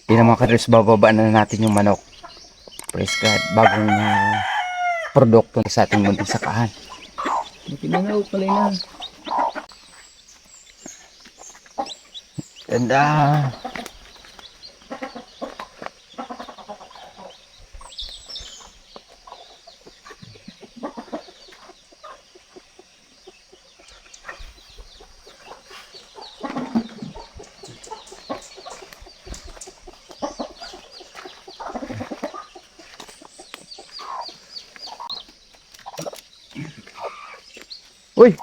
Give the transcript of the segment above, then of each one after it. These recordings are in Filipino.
Yun ang mga kadres, bababa na natin yung manok. Praise God, bagong produkto sa ating munting sakahan. Pinangaw pala na. Ganda. Uy!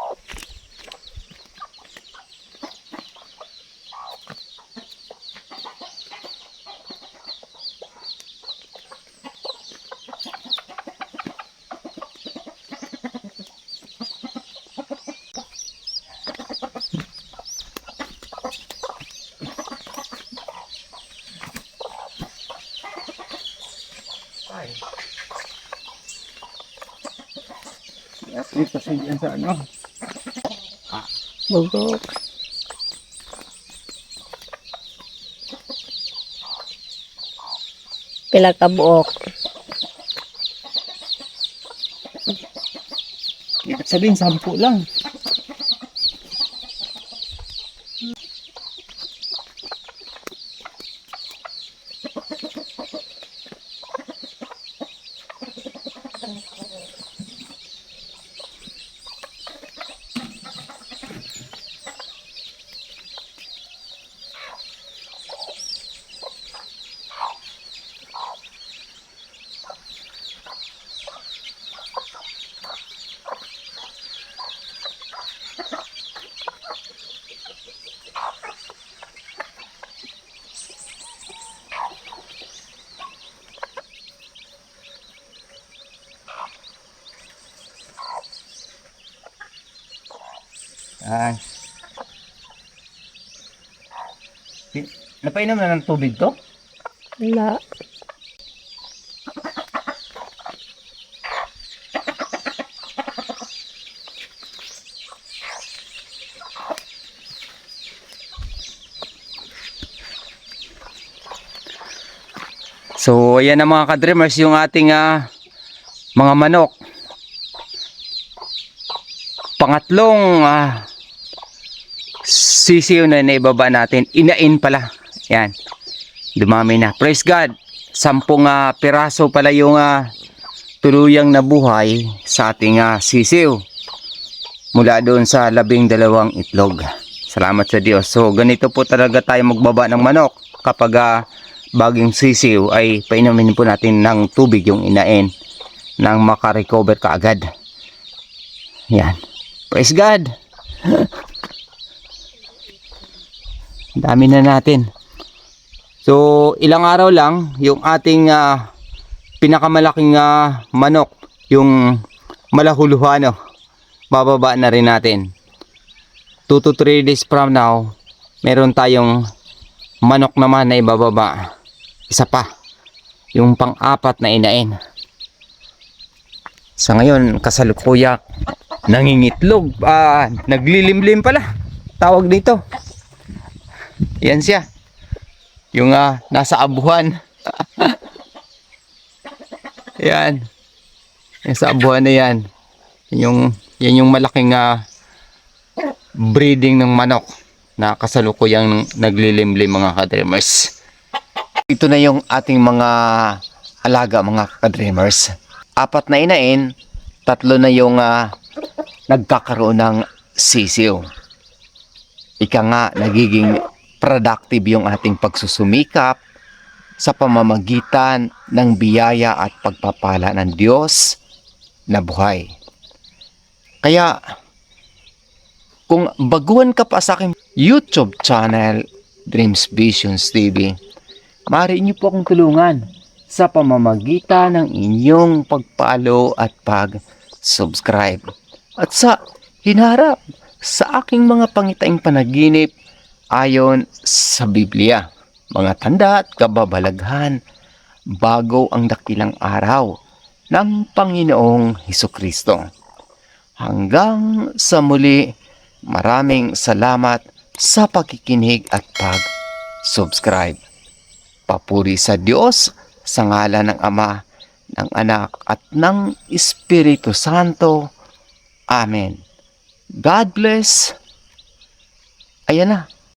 Atlet kasi dyan sa ano. Bugok. Pila ka buok. Ibig sabihin, 10 lang. Yan. Napainom na ng tubig to? Wala. So, ayan na mga kadreamers, yung ating mga manok. Pangatlong sisiyo na naibaba natin. Inain pala. Yan. Dumami na. Praise God. 10 piraso pala yung tuluyang nabuhay sa ating sisiyo. Mula doon sa 12 itlog. Salamat sa Diyos. So, ganito po talaga tayo magbaba ng manok. Kapag bagong sisiw ay painumin po natin ng tubig yung inain nang makarecover kaagad. Yan. Praise God. Dami na natin. So ilang araw lang yung ating pinakamalaking manok, yung malahuluhano, bababa na rin natin. 2 to 3 days from now meron tayong manok naman na ibababa. Isa pa, yung pang-apat na inain. Sa ngayon, kasalukuyak nangingitlog, naglilimlim pala tawag dito. Yan siya, yung nasa abuhan. Yan, nasa abuhan na yan. Yan yung malaking breeding ng manok na kasalukuyang naglilimlim mga kadreamers. Ito na yung ating mga alaga mga kadreamers. 4 na inain, 3 na yung nagkakaroon ng sisiw. Ika nga, nagiging productive yung ating pagsusumikap sa pamamagitan ng biyaya at pagpapala ng Diyos na buhay. Kaya, kung baguhan ka pa sa aking YouTube channel, Dreams Visions TV, maaari niyo po akong tulungan sa pamamagitan ng inyong pag-follow at pag-subscribe. At sa hinarap sa aking mga pangitaing panaginip ayon sa Biblia, mga tanda at kababalaghan bago ang dakilang araw ng Panginoong Hesukristo. Hanggang sa muli, maraming salamat sa pakikinig at pag-subscribe. Papuri sa Diyos, sa ngalan ng Ama, ng Anak, at ng Espiritu Santo. Amen. God bless. Ayan na.